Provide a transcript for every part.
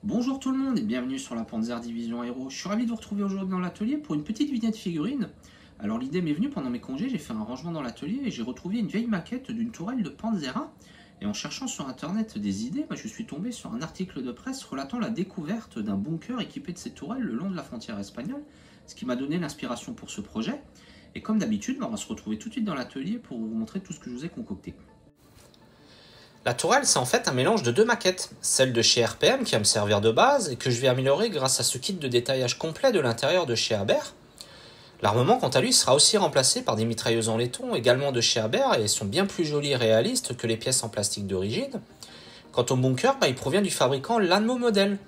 Bonjour tout le monde et bienvenue sur la Panzer Division Aero. Je suis ravi de vous retrouver aujourd'hui dans l'atelier pour une petite vignette figurine. Alors l'idée m'est venue pendant mes congés, j'ai fait un rangement dans l'atelier et j'ai retrouvé une vieille maquette d'une tourelle de Panzer 1. Et en cherchant sur internet des idées, je suis tombé sur un article de presse relatant la découverte d'un bunker équipé de ces tourelles le long de la frontière espagnole, ce qui m'a donné l'inspiration pour ce projet. Et comme d'habitude, on va se retrouver tout de suite dans l'atelier pour vous montrer tout ce que je vous ai concocté. La tourelle, c'est en fait un mélange de deux maquettes, celle de chez RPM qui va me servir de base et que je vais améliorer grâce à ce kit de détaillage complet de l'intérieur de chez Aber. L'armement, quant à lui, sera aussi remplacé par des mitrailleuses en laiton, également de chez Aber, et sont bien plus jolies et réalistes que les pièces en plastique d'origine. Quant au bunker, il provient du fabricant Lanmo Model.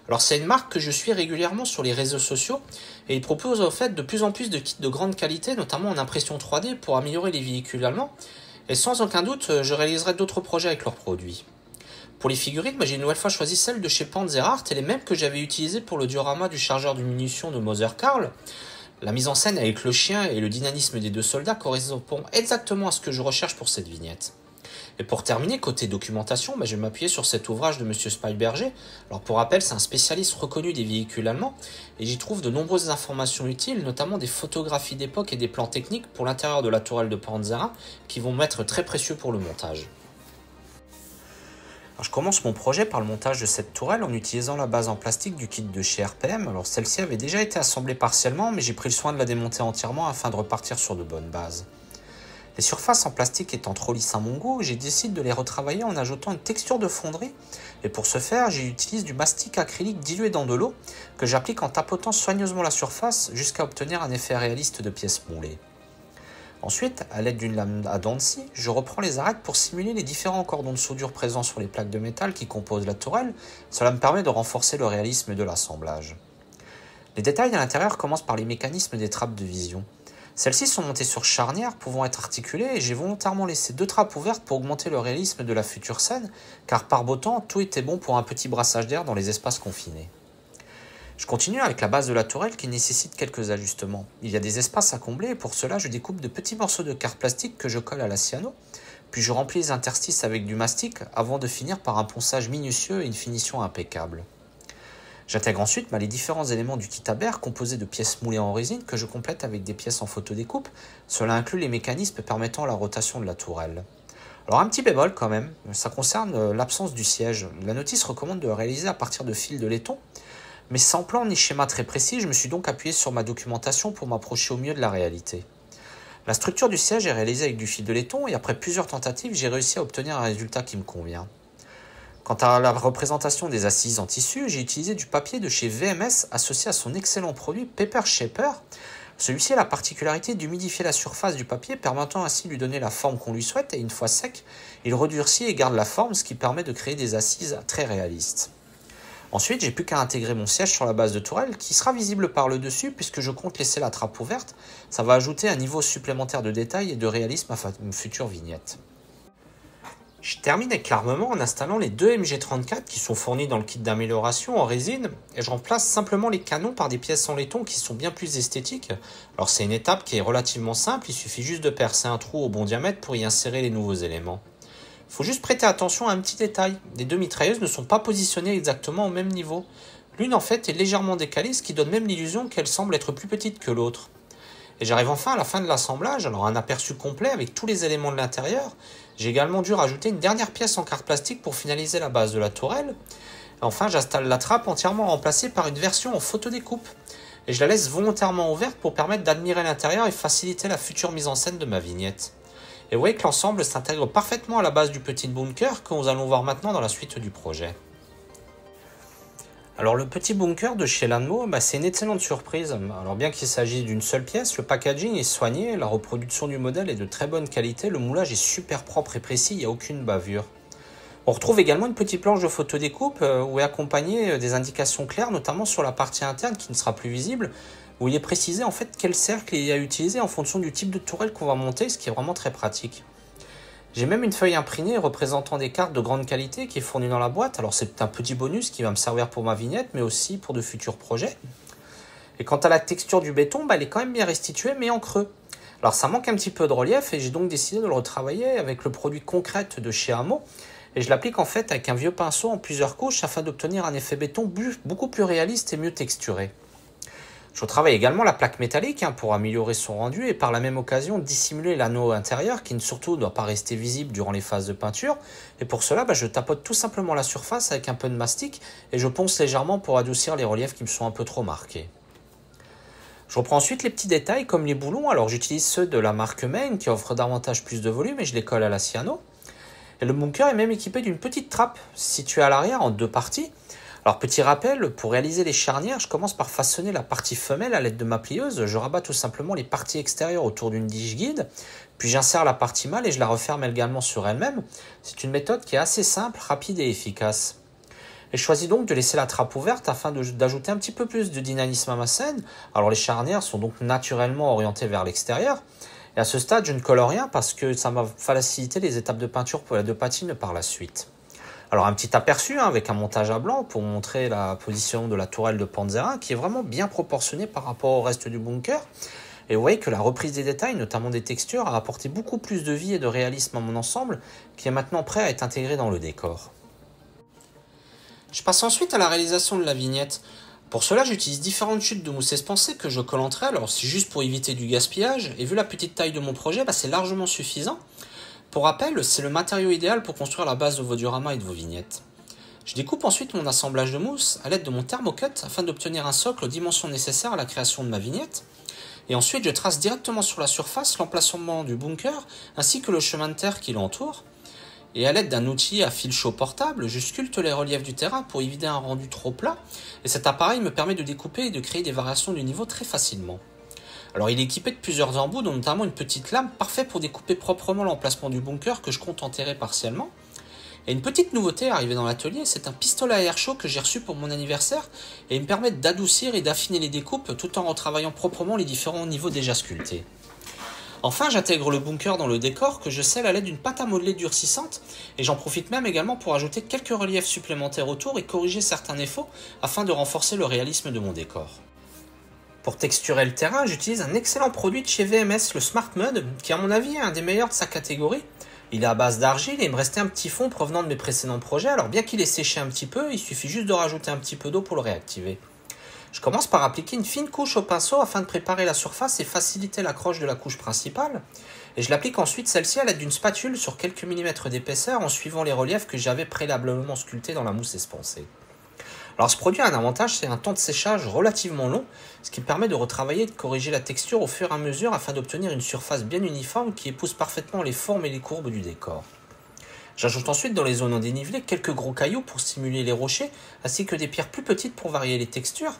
Alors c'est une marque que je suis régulièrement sur les réseaux sociaux, et ils proposent en fait de plus en plus de kits de grande qualité, notamment en impression 3D pour améliorer les véhicules allemands. Et sans aucun doute, je réaliserai d'autres projets avec leurs produits. Pour les figurines, j'ai une nouvelle fois choisi celles de chez Panzerart et les mêmes que j'avais utilisées pour le diorama du chargeur de munitions de Mother Karl. La mise en scène avec le chien et le dynamisme des deux soldats correspond exactement à ce que je recherche pour cette vignette. Et pour terminer, côté documentation, je vais m'appuyer sur cet ouvrage de Monsieur Spielberger. Alors pour rappel, c'est un spécialiste reconnu des véhicules allemands et j'y trouve de nombreuses informations utiles, notamment des photographies d'époque et des plans techniques pour l'intérieur de la tourelle de Panzer 1 qui vont m'être très précieux pour le montage. Alors je commence mon projet par le montage de cette tourelle en utilisant la base en plastique du kit de chez RPM. Alors celle-ci avait déjà été assemblée partiellement, mais j'ai pris le soin de la démonter entièrement afin de repartir sur de bonnes bases. Les surfaces en plastique étant trop lisses à mon goût, j'ai décidé de les retravailler en ajoutant une texture de fonderie. Et pour ce faire, j'utilise du mastic acrylique dilué dans de l'eau que j'applique en tapotant soigneusement la surface jusqu'à obtenir un effet réaliste de pièces moulées. Ensuite, à l'aide d'une lame à dents de scie, je reprends les arêtes pour simuler les différents cordons de soudure présents sur les plaques de métal qui composent la tourelle. Cela me permet de renforcer le réalisme de l'assemblage. Les détails à l'intérieur commencent par les mécanismes des trappes de vision. Celles-ci sont montées sur charnières pouvant être articulées et j'ai volontairement laissé deux trappes ouvertes pour augmenter le réalisme de la future scène, car par beau temps, tout était bon pour un petit brassage d'air dans les espaces confinés. Je continue avec la base de la tourelle qui nécessite quelques ajustements. Il y a des espaces à combler et pour cela je découpe de petits morceaux de carte plastique que je colle à la cyano, puis je remplis les interstices avec du mastic avant de finir par un ponçage minutieux et une finition impeccable. J'intègre ensuite les différents éléments du kit Aber composé de pièces moulées en résine que je complète avec des pièces en photodécoupe. Cela inclut les mécanismes permettant la rotation de la tourelle. Alors un petit bémol quand même, ça concerne l'absence du siège. La notice recommande de le réaliser à partir de fils de laiton, mais sans plan ni schéma très précis, je me suis donc appuyé sur ma documentation pour m'approcher au mieux de la réalité. La structure du siège est réalisée avec du fil de laiton et après plusieurs tentatives, j'ai réussi à obtenir un résultat qui me convient. Quant à la représentation des assises en tissu, j'ai utilisé du papier de chez VMS associé à son excellent produit Paper Shaper. Celui-ci a la particularité d'humidifier la surface du papier, permettant ainsi de lui donner la forme qu'on lui souhaite, et une fois sec, il redurcit et garde la forme, ce qui permet de créer des assises très réalistes. Ensuite, j'ai plus qu'à intégrer mon siège sur la base de tourelle, qui sera visible par le dessus, puisque je compte laisser la trappe ouverte. Ça va ajouter un niveau supplémentaire de détail et de réalisme à une future vignette. Je termine avec l'armement en installant les deux MG34 qui sont fournis dans le kit d'amélioration en résine et je remplace simplement les canons par des pièces en laiton qui sont bien plus esthétiques. Alors c'est une étape qui est relativement simple, il suffit juste de percer un trou au bon diamètre pour y insérer les nouveaux éléments. Il faut juste prêter attention à un petit détail, les deux mitrailleuses ne sont pas positionnées exactement au même niveau. L'une en fait est légèrement décalée, ce qui donne même l'illusion qu'elle semble être plus petite que l'autre. Et j'arrive enfin à la fin de l'assemblage, alors un aperçu complet avec tous les éléments de l'intérieur. J'ai également dû rajouter une dernière pièce en carte plastique pour finaliser la base de la tourelle. Et enfin, j'installe la trappe entièrement remplacée par une version en photodécoupe. Et je la laisse volontairement ouverte pour permettre d'admirer l'intérieur et faciliter la future mise en scène de ma vignette. Et vous voyez que l'ensemble s'intègre parfaitement à la base du petit bunker que nous allons voir maintenant dans la suite du projet. Alors le petit bunker de chez Lanmo, c'est une excellente surprise. Alors bien qu'il s'agisse d'une seule pièce, le packaging est soigné, la reproduction du modèle est de très bonne qualité, le moulage est super propre et précis, il n'y a aucune bavure. On retrouve également une petite planche de photodécoupe où est accompagné des indications claires, notamment sur la partie interne qui ne sera plus visible, où il est précisé en fait quel cercle il y a utilisé en fonction du type de tourelle qu'on va monter, ce qui est vraiment très pratique. J'ai même une feuille imprimée représentant des cartes de grande qualité qui est fournie dans la boîte. Alors c'est un petit bonus qui va me servir pour ma vignette, mais aussi pour de futurs projets. Et quant à la texture du béton, elle est quand même bien restituée, mais en creux. Alors ça manque un petit peu de relief et j'ai donc décidé de le retravailler avec le produit Concrète de chez Hamo. et je l'applique en fait avec un vieux pinceau en plusieurs couches afin d'obtenir un effet béton beaucoup plus réaliste et mieux texturé. Je retravaille également la plaque métallique pour améliorer son rendu et par la même occasion dissimuler l'anneau intérieur qui surtout ne doit pas rester visible durant les phases de peinture. Et pour cela, je tapote tout simplement la surface avec un peu de mastic et je ponce légèrement pour adoucir les reliefs qui me sont un peu trop marqués. Je reprends ensuite les petits détails comme les boulons, alors j'utilise ceux de la marque Main qui offrent davantage plus de volume et je les colle à la cyano. Et le bunker est même équipé d'une petite trappe située à l'arrière en 2 parties. Alors petit rappel, pour réaliser les charnières, je commence par façonner la partie femelle à l'aide de ma plieuse. Je rabats tout simplement les parties extérieures autour d'une tige guide, puis j'insère la partie mâle et je la referme également sur elle-même. C'est une méthode qui est assez simple, rapide et efficace. Et je choisis donc de laisser la trappe ouverte afin d'ajouter un petit peu plus de dynamisme à ma scène. Alors les charnières sont donc naturellement orientées vers l'extérieur. Et à ce stade, je ne colle rien parce que ça va faciliter les étapes de peinture de patine par la suite. Alors un petit aperçu avec un montage à blanc pour montrer la position de la tourelle de Panzera qui est vraiment bien proportionnée par rapport au reste du bunker. Et vous voyez que la reprise des détails, notamment des textures, a apporté beaucoup plus de vie et de réalisme à mon ensemble qui est maintenant prêt à être intégré dans le décor. Je passe ensuite à la réalisation de la vignette. Pour cela, j'utilise différentes chutes de mousse espancée que je colle entre elles. Alors c'est juste pour éviter du gaspillage et vu la petite taille de mon projet, c'est largement suffisant. Pour rappel, c'est le matériau idéal pour construire la base de vos dioramas et de vos vignettes. Je découpe ensuite mon assemblage de mousse à l'aide de mon thermocut afin d'obtenir un socle aux dimensions nécessaires à la création de ma vignette. Et ensuite, je trace directement sur la surface l'emplacement du bunker ainsi que le chemin de terre qui l'entoure. Et à l'aide d'un outil à fil chaud portable, je sculpte les reliefs du terrain pour éviter un rendu trop plat. Et cet appareil me permet de découper et de créer des variations du niveau très facilement. Alors il est équipé de plusieurs embouts, dont notamment une petite lame, parfait pour découper proprement l'emplacement du bunker que je compte enterrer partiellement. Et une petite nouveauté arrivée dans l'atelier, c'est un pistolet à air chaud que j'ai reçu pour mon anniversaire et il me permet d'adoucir et d'affiner les découpes tout en retravaillant proprement les différents niveaux déjà sculptés. Enfin, j'intègre le bunker dans le décor que je scelle à l'aide d'une pâte à modeler durcissante et j'en profite même également pour ajouter quelques reliefs supplémentaires autour et corriger certains défauts afin de renforcer le réalisme de mon décor. Pour texturer le terrain, j'utilise un excellent produit de chez VMS, le Smart Mud, qui à mon avis est un des meilleurs de sa catégorie. Il est à base d'argile et il me restait un petit fond provenant de mes précédents projets, alors bien qu'il ait séché un petit peu, il suffit juste de rajouter un petit peu d'eau pour le réactiver. Je commence par appliquer une fine couche au pinceau afin de préparer la surface et faciliter l'accroche de la couche principale. Et je l'applique ensuite celle-ci à l'aide d'une spatule sur quelques millimètres d'épaisseur en suivant les reliefs que j'avais préalablement sculptés dans la mousse espancée. Alors ce produit a un avantage, c'est un temps de séchage relativement long, ce qui permet de retravailler et de corriger la texture au fur et à mesure afin d'obtenir une surface bien uniforme qui épouse parfaitement les formes et les courbes du décor. J'ajoute ensuite dans les zones en dénivelé quelques gros cailloux pour simuler les rochers, ainsi que des pierres plus petites pour varier les textures,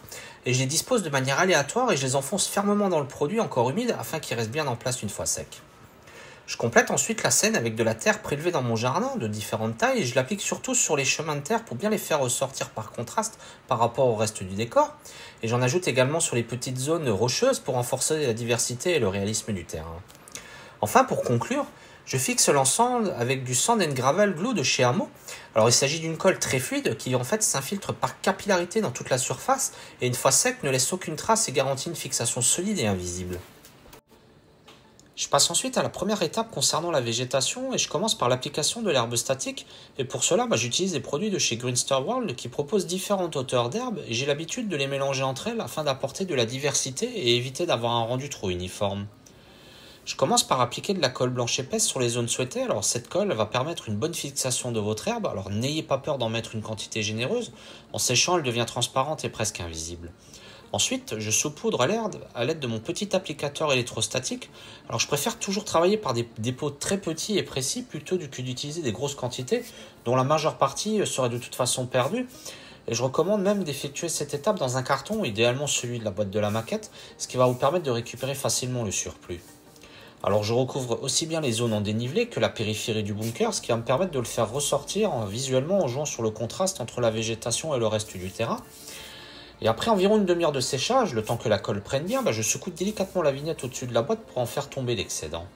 et je les dispose de manière aléatoire et je les enfonce fermement dans le produit encore humide afin qu'il reste bien en place une fois sec. Je complète ensuite la scène avec de la terre prélevée dans mon jardin de différentes tailles et je l'applique surtout sur les chemins de terre pour bien les faire ressortir par contraste par rapport au reste du décor. Et j'en ajoute également sur les petites zones rocheuses pour renforcer la diversité et le réalisme du terrain. Enfin, pour conclure, je fixe l'ensemble avec du Sand and Gravel Glue de chez Amo. Alors il s'agit d'une colle très fluide qui en fait s'infiltre par capillarité dans toute la surface et une fois sec ne laisse aucune trace et garantit une fixation solide et invisible. Je passe ensuite à la première étape concernant la végétation et je commence par l'application de l'herbe statique et pour cela j'utilise des produits de chez Greenster World qui proposent différentes hauteurs d'herbe et j'ai l'habitude de les mélanger entre elles afin d'apporter de la diversité et éviter d'avoir un rendu trop uniforme. Je commence par appliquer de la colle blanche épaisse sur les zones souhaitées, alors cette colle va permettre une bonne fixation de votre herbe, alors n'ayez pas peur d'en mettre une quantité généreuse, en séchant elle devient transparente et presque invisible. Ensuite, je saupoudre l'herbe à l'aide de mon petit applicateur électrostatique. Alors je préfère toujours travailler par des dépôts très petits et précis plutôt que d'utiliser des grosses quantités dont la majeure partie serait de toute façon perdue. Et je recommande même d'effectuer cette étape dans un carton, idéalement celui de la boîte de la maquette, ce qui va vous permettre de récupérer facilement le surplus. Alors je recouvre aussi bien les zones en dénivelé que la périphérie du bunker, ce qui va me permettre de le faire ressortir visuellement en jouant sur le contraste entre la végétation et le reste du terrain. Et après environ une demi-heure de séchage, le temps que la colle prenne bien, je secoue délicatement la vignette au-dessus de la boîte pour en faire tomber l'excédent.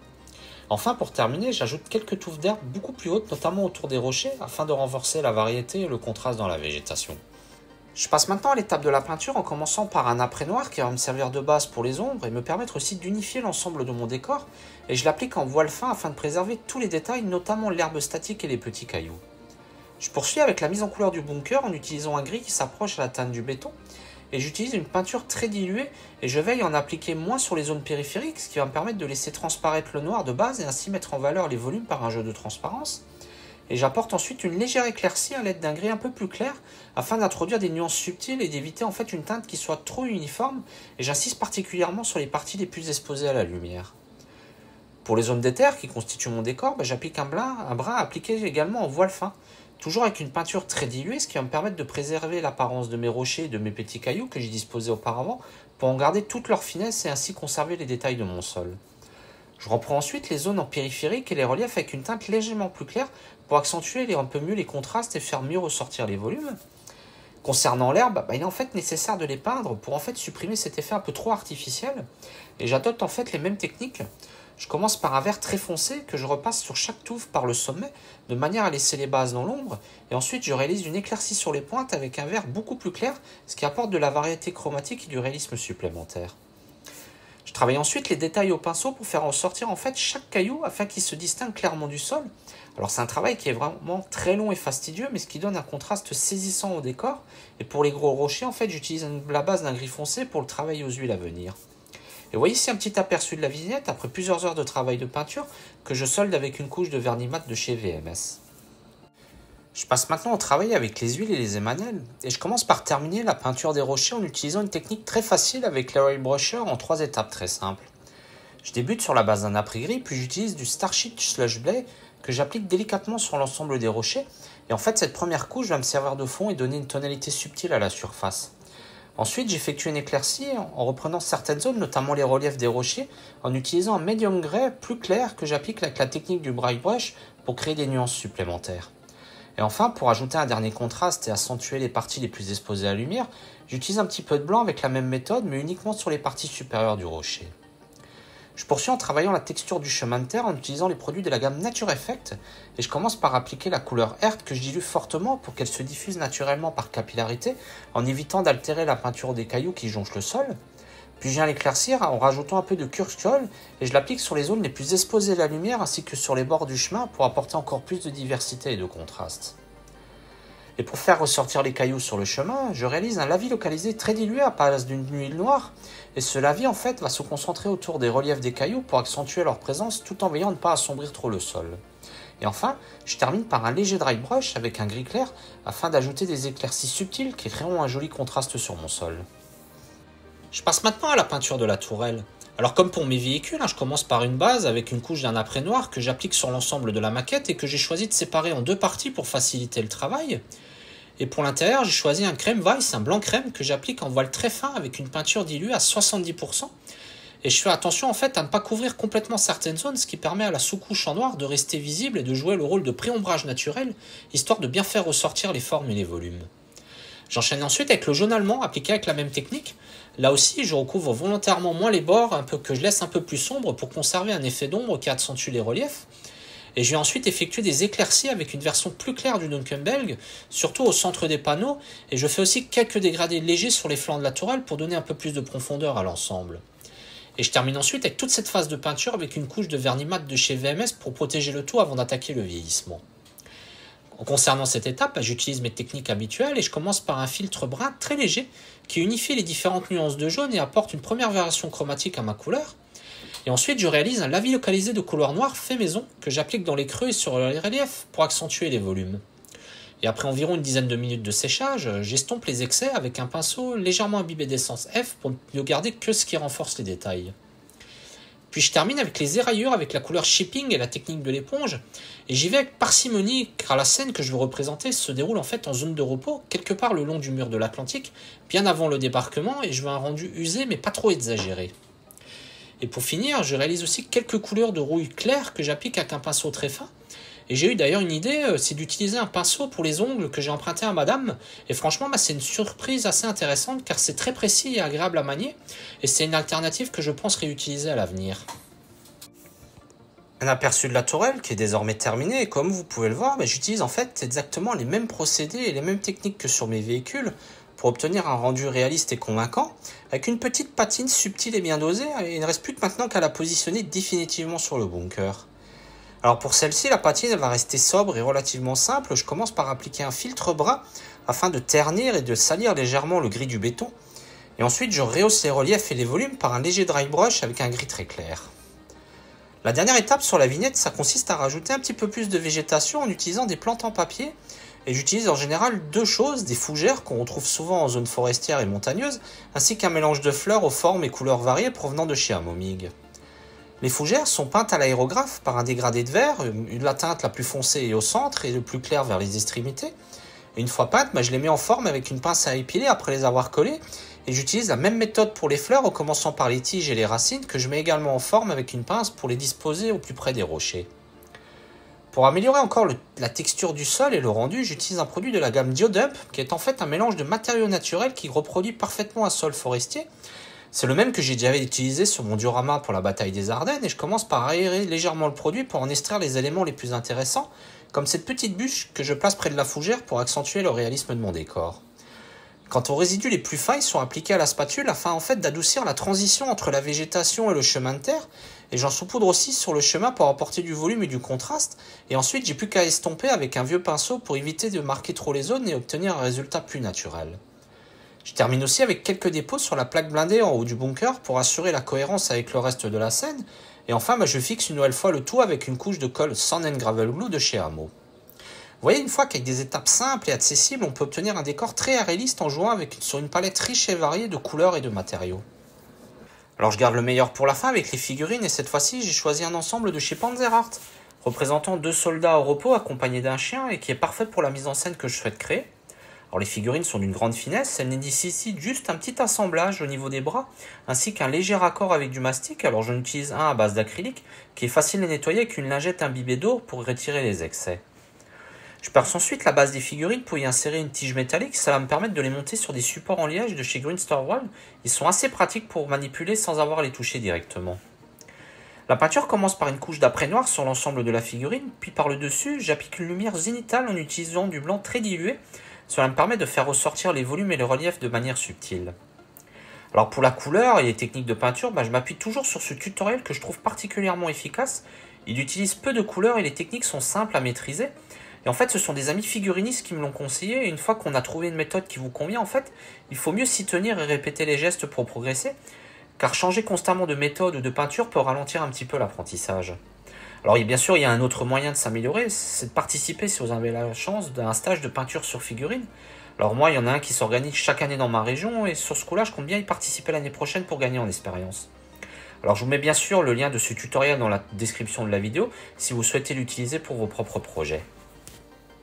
Enfin, pour terminer, j'ajoute quelques touffes d'herbe beaucoup plus hautes, notamment autour des rochers, afin de renforcer la variété et le contraste dans la végétation. Je passe maintenant à l'étape de la peinture en commençant par un apprêt noir qui va me servir de base pour les ombres et me permettre aussi d'unifier l'ensemble de mon décor, et je l'applique en voile fin afin de préserver tous les détails, notamment l'herbe statique et les petits cailloux. Je poursuis avec la mise en couleur du bunker en utilisant un gris qui s'approche à la teinte du béton. Et j'utilise une peinture très diluée et je veille à en appliquer moins sur les zones périphériques, ce qui va me permettre de laisser transparaître le noir de base et ainsi mettre en valeur les volumes par un jeu de transparence. Et j'apporte ensuite une légère éclaircie à l'aide d'un gris un peu plus clair afin d'introduire des nuances subtiles et d'éviter en fait une teinte qui soit trop uniforme, et j'insiste particulièrement sur les parties les plus exposées à la lumière. Pour les zones d'éther qui constituent mon décor, j'applique un brin appliqué également en voile fin, toujours avec une peinture très diluée, ce qui va me permettre de préserver l'apparence de mes rochers et de mes petits cailloux que j'ai disposés auparavant pour en garder toute leur finesse et ainsi conserver les détails de mon sol. Je reprends ensuite les zones en périphérique et les reliefs avec une teinte légèrement plus claire pour accentuer un peu mieux les contrastes et faire mieux ressortir les volumes. Concernant l'herbe, il est en fait nécessaire de les peindre pour en fait supprimer cet effet un peu trop artificiel, et j'adopte en fait les mêmes techniques. Je commence par un vert très foncé que je repasse sur chaque touffe par le sommet de manière à laisser les bases dans l'ombre, et ensuite je réalise une éclaircie sur les pointes avec un vert beaucoup plus clair, ce qui apporte de la variété chromatique et du réalisme supplémentaire. Je travaille ensuite les détails au pinceau pour faire ressortir en fait chaque caillou afin qu'il se distingue clairement du sol. Alors c'est un travail qui est vraiment très long et fastidieux, mais ce qui donne un contraste saisissant au décor, et pour les gros rochers en fait j'utilise la base d'un gris foncé pour le travail aux huiles à venir. Et voyez ici un petit aperçu de la vignette après plusieurs heures de travail de peinture que je solde avec une couche de vernis mat de chez VMS. Je passe maintenant au travail avec les huiles et les émanels, et je commence par terminer la peinture des rochers en utilisant une technique très facile avec l'Aerial Brusher en 3 étapes très simples. Je débute sur la base d'un après-gris, puis j'utilise du Starsheet Slush Blade que j'applique délicatement sur l'ensemble des rochers, et en fait cette première couche va me servir de fond et donner une tonalité subtile à la surface. Ensuite, j'effectue une éclaircie en reprenant certaines zones, notamment les reliefs des rochers, en utilisant un medium grey plus clair que j'applique avec la technique du bright brush pour créer des nuances supplémentaires. Et enfin, pour ajouter un dernier contraste et accentuer les parties les plus exposées à la lumière, j'utilise un petit peu de blanc avec la même méthode, mais uniquement sur les parties supérieures du rocher. Je poursuis en travaillant la texture du chemin de terre en utilisant les produits de la gamme Nature Effect, et je commence par appliquer la couleur Earth que je dilue fortement pour qu'elle se diffuse naturellement par capillarité, en évitant d'altérer la peinture des cailloux qui jonchent le sol. Puis je viens l'éclaircir en rajoutant un peu de Kirkskoll et je l'applique sur les zones les plus exposées à la lumière ainsi que sur les bords du chemin pour apporter encore plus de diversité et de contraste. Et pour faire ressortir les cailloux sur le chemin, je réalise un lavis localisé très dilué à base d'une huile noire, et ce lavis en fait va se concentrer autour des reliefs des cailloux pour accentuer leur présence tout en veillant à ne pas assombrir trop le sol. Et enfin, je termine par un léger dry brush avec un gris clair afin d'ajouter des éclaircies subtiles qui créeront un joli contraste sur mon sol. Je passe maintenant à la peinture de la tourelle. Alors comme pour mes véhicules, je commence par une base avec une couche d'un après noir que j'applique sur l'ensemble de la maquette et que j'ai choisi de séparer en 2 parties pour faciliter le travail. Et pour l'intérieur, j'ai choisi un crème Weiss, un blanc crème que j'applique en voile très fin avec une peinture diluée à 70%. Et je fais attention en fait à ne pas couvrir complètement certaines zones, ce qui permet à la sous-couche en noir de rester visible et de jouer le rôle de pré-ombrage naturel, histoire de bien faire ressortir les formes et les volumes. J'enchaîne ensuite avec le jaune allemand appliqué avec la même technique. Là aussi, je recouvre volontairement moins les bords, que je laisse un peu plus sombre pour conserver un effet d'ombre qui accentue les reliefs. Et je vais ensuite effectuer des éclaircies avec une version plus claire du Dunkelbelg, surtout au centre des panneaux, et je fais aussi quelques dégradés légers sur les flancs de la tourelle pour donner un peu plus de profondeur à l'ensemble. Et je termine ensuite avec toute cette phase de peinture avec une couche de vernis mat de chez VMS pour protéger le tout avant d'attaquer le vieillissement. Concernant cette étape, j'utilise mes techniques habituelles et je commence par un filtre brun très léger qui unifie les différentes nuances de jaune et apporte une première variation chromatique à ma couleur. Et ensuite, je réalise un lavis localisé de couleur noire fait maison que j'applique dans les creux et sur les reliefs pour accentuer les volumes. Et après environ une dizaine de minutes de séchage, j'estompe les excès avec un pinceau légèrement imbibé d'essence F pour ne garder que ce qui renforce les détails. Puis je termine avec les éraillures avec la couleur shipping et la technique de l'éponge. Et j'y vais avec parcimonie car la scène que je veux représenter se déroule en fait en zone de repos, quelque part le long du mur de l'Atlantique, bien avant le débarquement, et je veux un rendu usé mais pas trop exagéré. Et pour finir, je réalise aussi quelques couleurs de rouille claire que j'applique avec un pinceau très fin. Et j'ai eu d'ailleurs une idée, c'est d'utiliser un pinceau pour les ongles que j'ai emprunté à madame. Et franchement, c'est une surprise assez intéressante car c'est très précis et agréable à manier. Et c'est une alternative que je pense réutiliser à l'avenir. Un aperçu de la tourelle qui est désormais terminé. Et comme vous pouvez le voir, j'utilise en fait exactement les mêmes procédés et les mêmes techniques que sur mes véhicules pour obtenir un rendu réaliste et convaincant, avec une petite patine subtile et bien dosée. Et il ne reste plus que maintenant qu'à la positionner définitivement sur le bunker. Alors pour celle-ci, la patine va rester sobre et relativement simple. Je commence par appliquer un filtre brun afin de ternir et de salir légèrement le gris du béton. Et ensuite, je rehausse les reliefs et les volumes par un léger dry brush avec un gris très clair. La dernière étape sur la vignette, ça consiste à rajouter un petit peu plus de végétation en utilisant des plantes en papier. Et j'utilise en général deux choses, des fougères qu'on retrouve souvent en zone forestière et montagneuse, ainsi qu'un mélange de fleurs aux formes et couleurs variées provenant de chez Amomig. Les fougères sont peintes à l'aérographe par un dégradé de vert, la teinte la plus foncée est au centre et le plus clair vers les extrémités. Et une fois peintes, je les mets en forme avec une pince à épiler après les avoir collées. Et j'utilise la même méthode pour les fleurs en commençant par les tiges et les racines que je mets également en forme avec une pince pour les disposer au plus près des rochers. Pour améliorer encore la texture du sol et le rendu, j'utilise un produit de la gamme Diodump qui est en fait un mélange de matériaux naturels qui reproduit parfaitement un sol forestier. C'est le même que j'ai déjà utilisé sur mon diorama pour la bataille des Ardennes et je commence par aérer légèrement le produit pour en extraire les éléments les plus intéressants, comme cette petite bûche que je place près de la fougère pour accentuer le réalisme de mon décor. Quant aux résidus les plus fins, ils sont appliqués à la spatule afin d'adoucir la transition entre la végétation et le chemin de terre, et j'en saupoudre aussi sur le chemin pour apporter du volume et du contraste, et ensuite j'ai plus qu'à estomper avec un vieux pinceau pour éviter de marquer trop les zones et obtenir un résultat plus naturel. Je termine aussi avec quelques dépôts sur la plaque blindée en haut du bunker pour assurer la cohérence avec le reste de la scène, et enfin je fixe une nouvelle fois le tout avec une couche de colle Sand and Gravel Glue de chez Hamo. Vous voyez une fois qu'avec des étapes simples et accessibles, on peut obtenir un décor très réaliste en jouant sur une palette riche et variée de couleurs et de matériaux. Alors je garde le meilleur pour la fin avec les figurines et cette fois-ci j'ai choisi un ensemble de chez Panzerart, représentant 2 soldats au repos accompagnés d'un chien et qui est parfait pour la mise en scène que je souhaite créer. Alors les figurines sont d'une grande finesse, elles nécessitent juste un petit assemblage au niveau des bras, ainsi qu'un léger raccord avec du mastic, alors j'en utilise un à base d'acrylique, qui est facile à nettoyer avec une lingette imbibée d'eau pour retirer les excès. Je perce ensuite la base des figurines pour y insérer une tige métallique, ça va me permettre de les monter sur des supports en liège de chez Green Star World. Ils sont assez pratiques pour manipuler sans avoir à les toucher directement. La peinture commence par une couche d'après noir sur l'ensemble de la figurine, puis par le dessus, j'applique une lumière zénithale en utilisant du blanc très dilué. Cela me permet de faire ressortir les volumes et les reliefs de manière subtile. Alors pour la couleur et les techniques de peinture, je m'appuie toujours sur ce tutoriel que je trouve particulièrement efficace. Il utilise peu de couleurs et les techniques sont simples à maîtriser. Et en fait, ce sont des amis figurinistes qui me l'ont conseillé. Et une fois qu'on a trouvé une méthode qui vous convient, il faut mieux s'y tenir et répéter les gestes pour progresser. Car changer constamment de méthode ou de peinture peut ralentir un petit peu l'apprentissage. Alors bien sûr, il y a un autre moyen de s'améliorer, c'est de participer, si vous avez la chance, d'un stage de peinture sur figurine. Alors moi, il y en a un qui s'organise chaque année dans ma région. Et sur ce coup-là, je compte bien y participer l'année prochaine pour gagner en expérience. Alors je vous mets bien sûr le lien de ce tutoriel dans la description de la vidéo si vous souhaitez l'utiliser pour vos propres projets.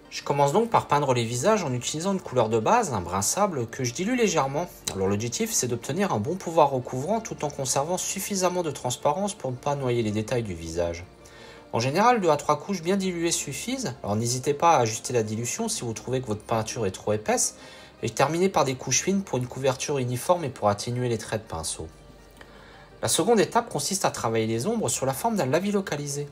Je commence donc par peindre les visages en utilisant une couleur de base, un brun sable, que je dilue légèrement. Alors l'objectif c'est d'obtenir un bon pouvoir recouvrant tout en conservant suffisamment de transparence pour ne pas noyer les détails du visage. En général, 2 à 3 couches bien diluées suffisent, alors n'hésitez pas à ajuster la dilution si vous trouvez que votre peinture est trop épaisse, et terminez par des couches fines pour une couverture uniforme et pour atténuer les traits de pinceau. La seconde étape consiste à travailler les ombres sur la forme d'un lavis localisé.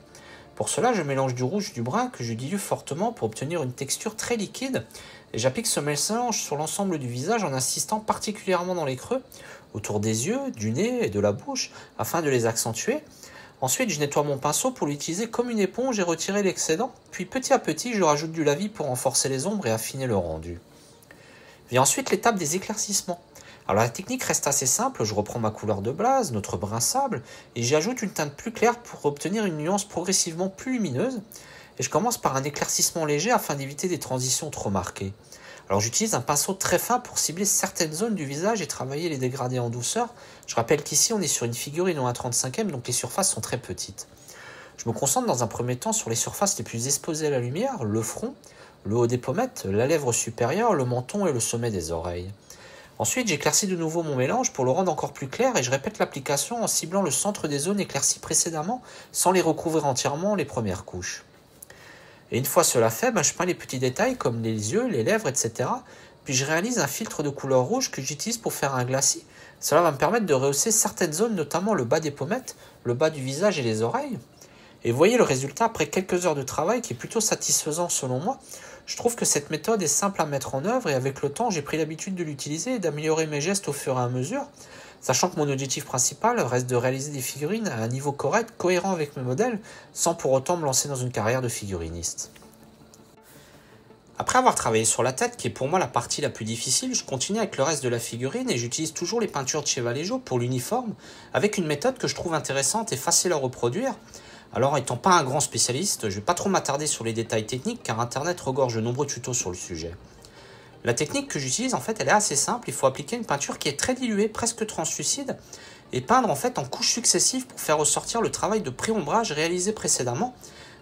Pour cela, je mélange du rouge et du brun que je dilue fortement pour obtenir une texture très liquide et j'applique ce mélange sur l'ensemble du visage en insistant particulièrement dans les creux, autour des yeux, du nez et de la bouche afin de les accentuer. Ensuite, je nettoie mon pinceau pour l'utiliser comme une éponge et retirer l'excédent, puis petit à petit, je rajoute du lavis pour renforcer les ombres et affiner le rendu. Vient ensuite l'étape des éclaircissements. Alors la technique reste assez simple, je reprends ma couleur de base, notre brun sable, et j'y ajoute une teinte plus claire pour obtenir une nuance progressivement plus lumineuse. Et je commence par un éclaircissement léger afin d'éviter des transitions trop marquées. Alors j'utilise un pinceau très fin pour cibler certaines zones du visage et travailler les dégradés en douceur. Je rappelle qu'ici on est sur une figurine en 1/35, donc les surfaces sont très petites. Je me concentre dans un premier temps sur les surfaces les plus exposées à la lumière, le front, le haut des pommettes, la lèvre supérieure, le menton et le sommet des oreilles. Ensuite, j'éclaircis de nouveau mon mélange pour le rendre encore plus clair et je répète l'application en ciblant le centre des zones éclaircies précédemment sans les recouvrir entièrement les premières couches. Et une fois cela fait, je peins les petits détails comme les yeux, les lèvres, etc. Puis je réalise un filtre de couleur rouge que j'utilise pour faire un glacis. Cela va me permettre de rehausser certaines zones, notamment le bas des pommettes, le bas du visage et les oreilles. Et vous voyez le résultat après quelques heures de travail qui est plutôt satisfaisant selon moi. Je trouve que cette méthode est simple à mettre en œuvre et avec le temps, j'ai pris l'habitude de l'utiliser et d'améliorer mes gestes au fur et à mesure, sachant que mon objectif principal reste de réaliser des figurines à un niveau correct, cohérent avec mes modèles, sans pour autant me lancer dans une carrière de figuriniste. Après avoir travaillé sur la tête, qui est pour moi la partie la plus difficile, je continue avec le reste de la figurine et j'utilise toujours les peintures de chez Vallejo pour l'uniforme, avec une méthode que je trouve intéressante et facile à reproduire. Alors, étant pas un grand spécialiste, je vais pas trop m'attarder sur les détails techniques car Internet regorge de nombreux tutos sur le sujet. La technique que j'utilise, en fait, elle est assez simple. Il faut appliquer une peinture qui est très diluée, presque translucide, et peindre en fait en couches successives pour faire ressortir le travail de pré-ombrage réalisé précédemment.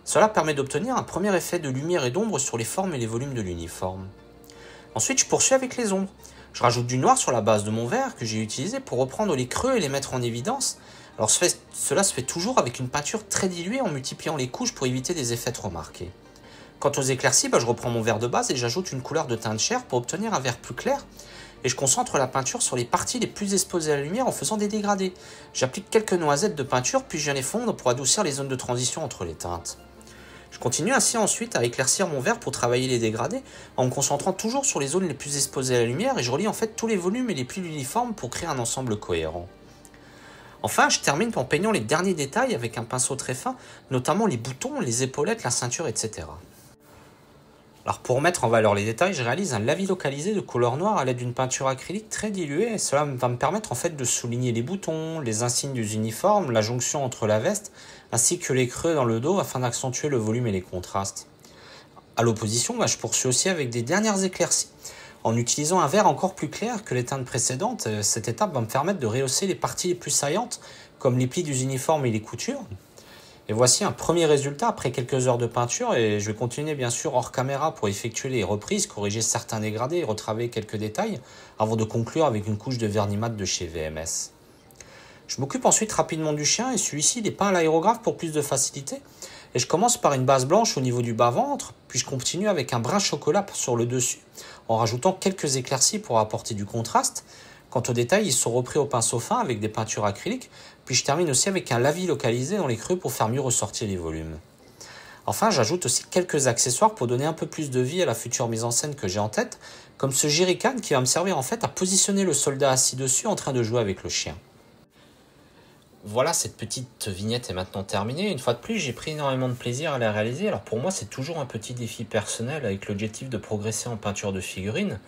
Cela permet d'obtenir un premier effet de lumière et d'ombre sur les formes et les volumes de l'uniforme. Ensuite, je poursuis avec les ombres. Je rajoute du noir sur la base de mon vert que j'ai utilisé pour reprendre les creux et les mettre en évidence. Alors cela se fait toujours avec une peinture très diluée en multipliant les couches pour éviter des effets trop marqués. Quant aux éclaircies, je reprends mon vert de base et j'ajoute une couleur de teinte chair pour obtenir un vert plus clair. Et je concentre la peinture sur les parties les plus exposées à la lumière en faisant des dégradés. J'applique quelques noisettes de peinture puis je viens les fondre pour adoucir les zones de transition entre les teintes. Je continue ainsi ensuite à éclaircir mon vert pour travailler les dégradés en me concentrant toujours sur les zones les plus exposées à la lumière et je relie en fait tous les volumes et les plis de l'uniforme pour créer un ensemble cohérent. Enfin, je termine en peignant les derniers détails avec un pinceau très fin, notamment les boutons, les épaulettes, la ceinture, etc. Alors pour mettre en valeur les détails, je réalise un lavis localisé de couleur noire à l'aide d'une peinture acrylique très diluée et cela va me permettre en fait de souligner les boutons, les insignes des uniformes, la jonction entre la veste, ainsi que les creux dans le dos afin d'accentuer le volume et les contrastes. À l'opposition, je poursuis aussi avec des dernières éclaircies. En utilisant un vert encore plus clair que les teintes précédentes, cette étape va me permettre de rehausser les parties les plus saillantes, comme les plis des uniformes et les coutures. Et voici un premier résultat après quelques heures de peinture et je vais continuer bien sûr hors caméra pour effectuer les reprises, corriger certains dégradés et retravailler quelques détails avant de conclure avec une couche de vernis mat de chez VMS. Je m'occupe ensuite rapidement du chien et celui-ci il est peint à l'aérographe pour plus de facilité. Et je commence par une base blanche au niveau du bas-ventre, puis je continue avec un brun chocolat sur le dessus, en rajoutant quelques éclaircies pour apporter du contraste. Quant aux détails, ils sont repris au pinceau fin avec des peintures acryliques, puis je termine aussi avec un lavis localisé dans les creux pour faire mieux ressortir les volumes. Enfin, j'ajoute aussi quelques accessoires pour donner un peu plus de vie à la future mise en scène que j'ai en tête, comme ce jerrycan qui va me servir en fait à positionner le soldat assis dessus en train de jouer avec le chien. Voilà, cette petite vignette est maintenant terminée. Une fois de plus, j'ai pris énormément de plaisir à la réaliser. Alors pour moi, c'est toujours un petit défi personnel avec l'objectif de progresser en peinture de figurines.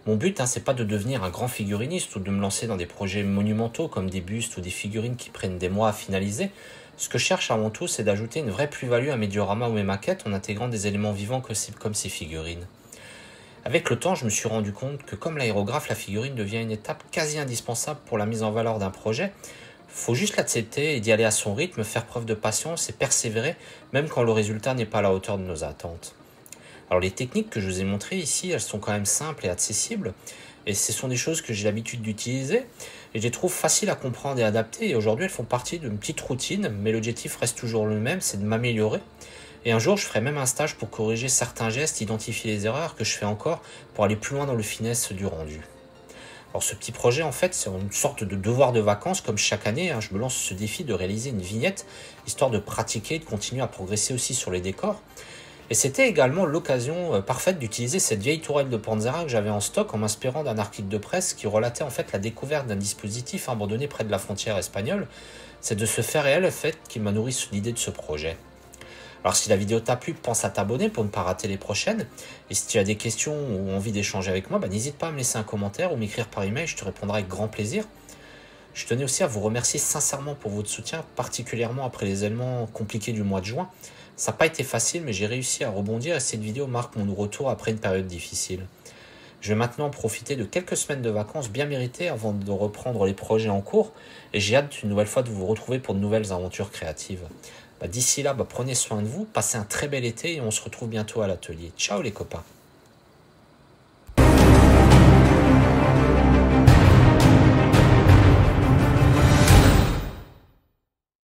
Mon but, c'est pas de devenir un grand figuriniste ou de me lancer dans des projets monumentaux comme des bustes ou des figurines qui prennent des mois à finaliser. Ce que je cherche avant tout, c'est d'ajouter une vraie plus-value à mes dioramas ou mes maquettes en intégrant des éléments vivants comme ces figurines. Avec le temps, je me suis rendu compte que comme l'aérographe, la figurine devient une étape quasi indispensable pour la mise en valeur d'un projet. Faut juste l'accepter et d'y aller à son rythme, faire preuve de patience et persévérer, même quand le résultat n'est pas à la hauteur de nos attentes. Alors les techniques que je vous ai montrées ici, elles sont quand même simples et accessibles, et ce sont des choses que j'ai l'habitude d'utiliser, et je les trouve faciles à comprendre et adapter, et aujourd'hui elles font partie d'une petite routine, mais l'objectif reste toujours le même, c'est de m'améliorer. Et un jour, je ferai même un stage pour corriger certains gestes, identifier les erreurs que je fais encore, pour aller plus loin dans le finesse du rendu. Alors ce petit projet, en fait, c'est une sorte de devoir de vacances, comme chaque année, je me lance ce défi de réaliser une vignette, histoire de pratiquer et de continuer à progresser aussi sur les décors. Et c'était également l'occasion parfaite d'utiliser cette vieille tourelle de Panzera que j'avais en stock en m'inspirant d'un article de presse qui relatait en fait la découverte d'un dispositif abandonné près de la frontière espagnole. C'est de ce fait réel, en fait, qui m'a nourri l'idée de ce projet. Alors si la vidéo t'a plu, pense à t'abonner pour ne pas rater les prochaines. Et si tu as des questions ou envie d'échanger avec moi, n'hésite pas à me laisser un commentaire ou m'écrire par email, je te répondrai avec grand plaisir. Je tenais aussi à vous remercier sincèrement pour votre soutien, particulièrement après les événements compliqués du mois de juin. Ça n'a pas été facile, mais j'ai réussi à rebondir et cette vidéo marque mon retour après une période difficile. Je vais maintenant profiter de quelques semaines de vacances bien méritées avant de reprendre les projets en cours et j'ai hâte une nouvelle fois de vous retrouver pour de nouvelles aventures créatives. D'ici là, prenez soin de vous, passez un très bel été et on se retrouve bientôt à l'atelier. Ciao les copains!